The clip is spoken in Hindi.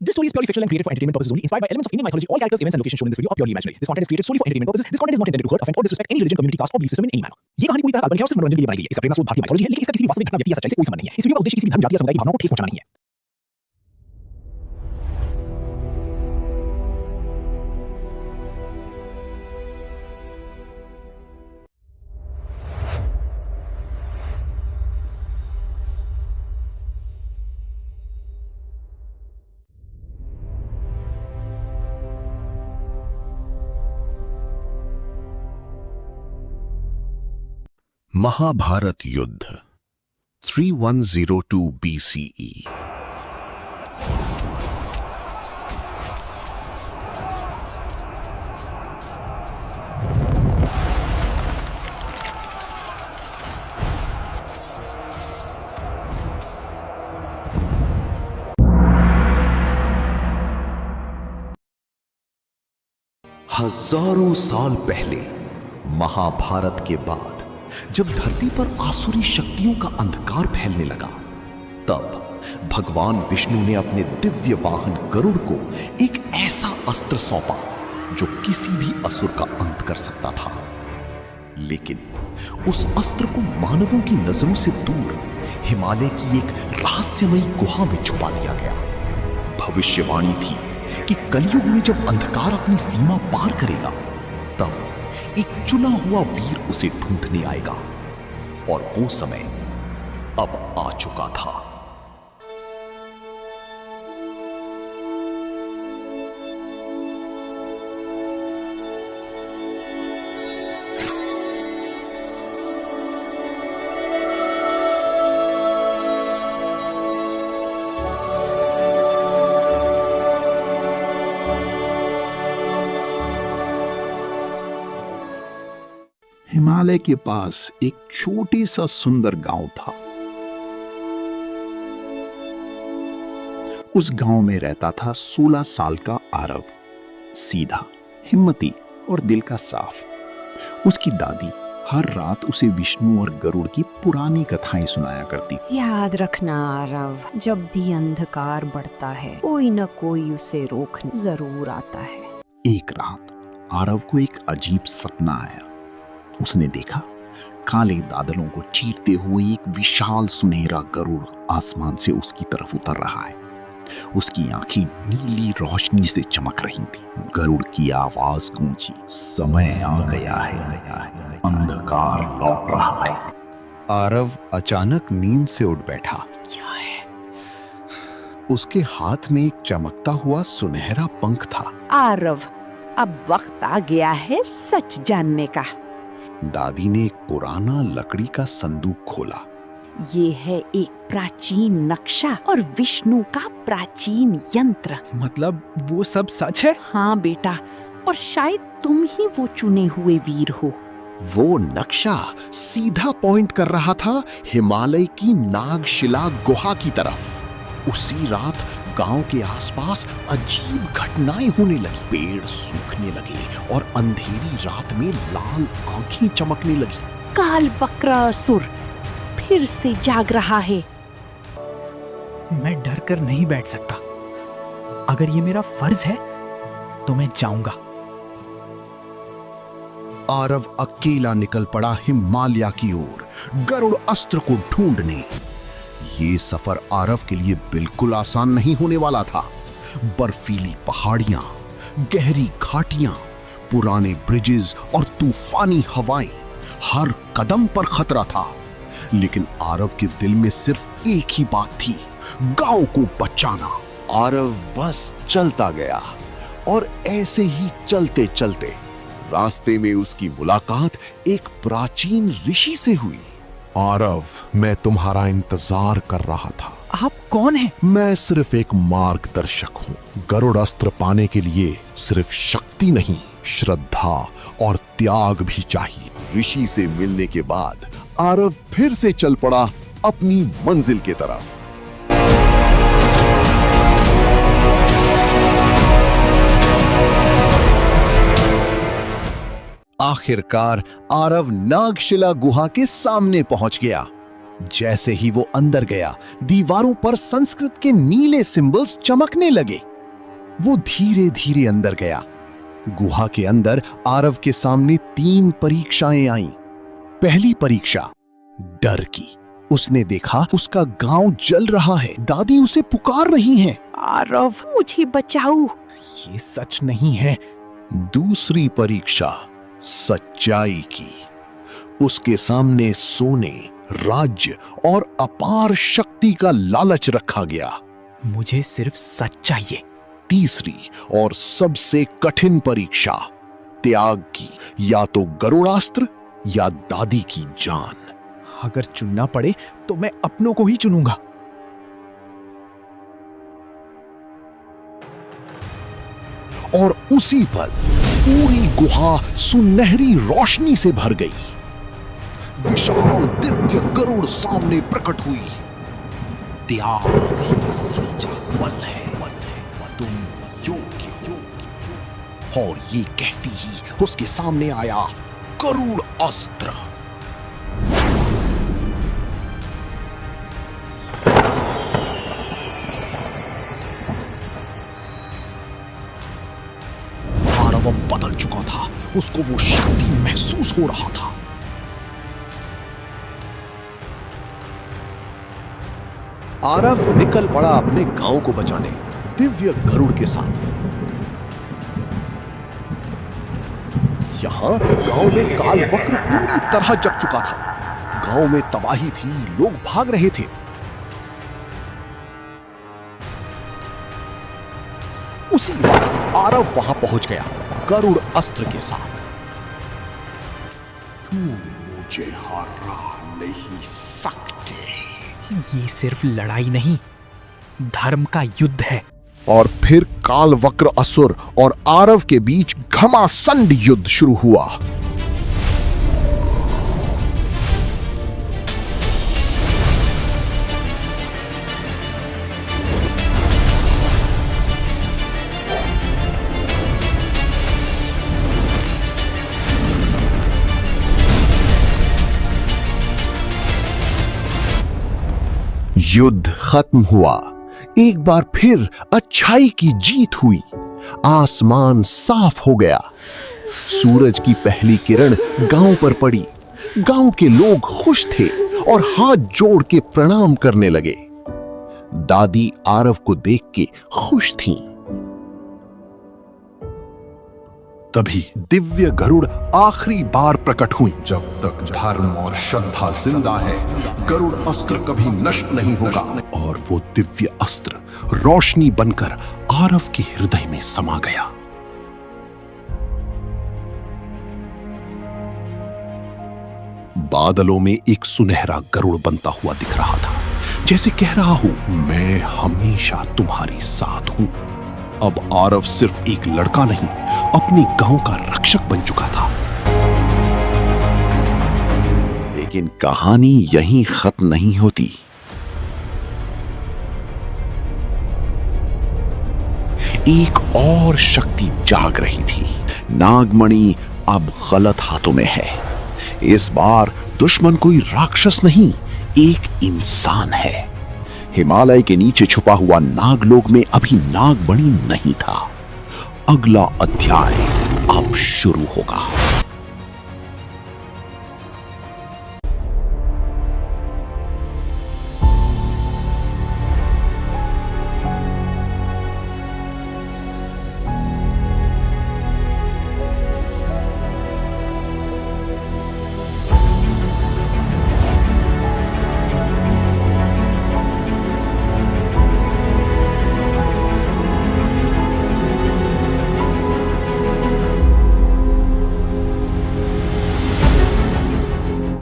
This story is purely fictional and created for entertainment purposes only, inspired by elements of Indian mythology. All characters, events, and locations shown in this video are purely imaginary. This content is created solely for entertainment purposes. This content is not intended to hurt, offend, or disrespect any religion, community, caste, or belief system in any manner. ये कहानी पूरी तरह काल्पनिक है और सिर्फ मनोरंजन के लिए बनाई गई है। इसका प्रेरणा स्रोत भारतीय माइथोलॉजी है, लेकिन इसका किसी भी वास्तविक घटना, व्यक्ति या सच्चाई से कोई संबंध नहीं है। इस वीडियो का उद्देश्य किसी भी धर्म, जाति या समुदाय की भावनाओं को ठेस पहुंचाना नहीं है। महाभारत युद्ध 3102 BCE। हजारों साल पहले महाभारत के बाद जब धरती पर आसुरी शक्तियों का अंधकार फैलने लगा, तब भगवान विष्णु ने अपने दिव्य वाहन गरुड़ को एक ऐसा अस्त्र सौंपा जो किसी भी असुर का अंत कर सकता था। लेकिन उस अस्त्र को मानवों की नजरों से दूर हिमालय की एक रहस्यमयी गुहा में छुपा दिया गया। भविष्यवाणी थी कि कलयुग में जब अंधकार अपनी सीमा पार करेगा, तब एक चुना हुआ वीर उसे ढूंढने आएगा, और वो समय अब आ चुका था। हिमालय के पास एक छोटी सा सुंदर गांव था। उस गांव में रहता था 16 साल का आरव, सीधा, हिम्मती और दिल का साफ। उसकी दादी हर रात उसे विष्णु और गरुड़ की पुरानी कथाएं सुनाया करती थी। याद रखना आरव, जब भी अंधकार बढ़ता है कोई न कोई उसे रोकने जरूर आता है। एक रात आरव को एक अजीब सपना आया। उसने देखा काले बादलों को चीरते हुए एक विशाल सुनहरा गरुड़ आसमान से उसकी तरफ उतर रहा है। उसकी आंखें नीली रोशनी से चमक रही थी। गरुड़ की आवाज गूंजी, समय आ गया है, अंधकार लौट रहा है। आरव अचानक नींद से उठ बैठा। क्या है? उसके हाथ में एक चमकता हुआ सुनहरा पंख था। आरव, अब वक्त आ गया है सच जानने का। दादी ने एक पुराना लकड़ी का संदूक खोला। ये है एक प्राचीन नक्शा और विष्णु का प्राचीन यंत्र। मतलब वो सब सच है? हाँ बेटा, और शायद तुम ही वो चुने हुए वीर हो। वो नक्शा सीधा पॉइंट कर रहा था हिमालय की नागशिला गुहा की तरफ। उसी रात गांव के आसपास अजीब घटनाएं होने लगी। पेड़ सूखने लगे और अंधेरी रात में लाल आंखें चमकने लगी। काल वक्र असुर फिर से जाग रहा है। मैं डर कर नहीं बैठ सकता। अगर ये मेरा फर्ज है तो मैं जाऊंगा। आरव अकेला निकल पड़ा हिमालय की ओर, गरुड़ अस्त्र को ढूंढने। ये सफर आरव के लिए बिल्कुल आसान नहीं होने वाला था। बर्फीली पहाड़ियां, गहरी घाटियां, पुराने ब्रिजेस और तूफानी हवाएं, हर कदम पर खतरा था। लेकिन आरव के दिल में सिर्फ एक ही बात थी, गांव को बचाना। आरव बस चलता गया, और ऐसे ही चलते चलते रास्ते में उसकी मुलाकात एक प्राचीन ऋषि से हुई। आरव, मैं तुम्हारा इंतजार कर रहा था। आप कौन हैं? मैं सिर्फ एक मार्गदर्शक हूँ। गरुड़ अस्त्र पाने के लिए सिर्फ शक्ति नहीं, श्रद्धा और त्याग भी चाहिए। ऋषि से मिलने के बाद आरव फिर से चल पड़ा अपनी मंजिल की तरफ। आखिरकार आरव नागशिला गुहा के सामने पहुंच गया। जैसे ही वो अंदर गया, दीवारों पर संस्कृत के नीले सिंबल्स चमकने लगे। वो धीरे धीरे अंदर गया। गुहा के अंदर आरव के सामने 3 परीक्षाएं आईं। पहली परीक्षा डर की। उसने देखा उसका गांव जल रहा है, दादी उसे पुकार रही हैं। आरव, मुझे बचाओ। ये सच नहीं है। दूसरी परीक्षा सच्चाई की। उसके सामने सोने, राज्य और अपार शक्ति का लालच रखा गया। मुझे सिर्फ सच चाहिए। तीसरी और सबसे कठिन परीक्षा त्याग की। या तो गरुड़ास्त्र या दादी की जान। अगर चुनना पड़े तो मैं अपनों को ही चुनूंगा। और उसी पल पूरी गुहा सुनहरी रोशनी से भर गई। विशाल दिव्य गरुड़ सामने प्रकट हुई। त्याग ही सच्चा बल है, तुम योग्य हो। और ये कहती ही उसके सामने आया गरुड़ अस्त्र। आरव बदल चुका था, उसको वो शक्ति महसूस हो रहा था। आरव निकल पड़ा अपने गांव को बचाने, दिव्य गरुड़ के साथ। यहां गांव में कालवक्र पूरी तरह जग चुका था। गांव में तबाही थी, लोग भाग रहे थे। उसी वक्त आरव वहां पहुंच गया गरुड़ अस्त्र के साथ। तुम मुझे हरा नहीं सकते। ये सिर्फ लड़ाई नहीं, धर्म का युद्ध है। और फिर कालवक्र असुर और आरव के बीच घमासंड युद्ध शुरू हुआ। युद्ध खत्म हुआ। एक बार फिर अच्छाई की जीत हुई। आसमान साफ हो गया। सूरज की पहली किरण गांव पर पड़ी। गांव के लोग खुश थे और हाथ जोड़ के प्रणाम करने लगे। दादी आरव को देख के खुश थीं। तभी दिव्य गरुड़ आखिरी बार प्रकट हुई। जब तक धर्म और श्रद्धा जिंदा है, गरुड़ अस्त्र कभी नष्ट नहीं होगा। और वो दिव्य अस्त्र रोशनी बनकर आरव के हृदय में समा गया। बादलों में एक सुनहरा गरुड़ बनता हुआ दिख रहा था, जैसे कह रहा हूं, मैं हमेशा तुम्हारे साथ हूं। अब आरव सिर्फ एक लड़का नहीं, अपने गांव का रक्षक बन चुका था। लेकिन कहानी यहीं खत्म नहीं होती। एक और शक्ति जाग रही थी। नागमणि अब गलत हाथों में है। इस बार दुश्मन कोई राक्षस नहीं, एक इंसान है। हिमालय के नीचे छुपा हुआ नागलोक में अभी नागमणि नहीं था। अगला अध्याय अब शुरू होगा।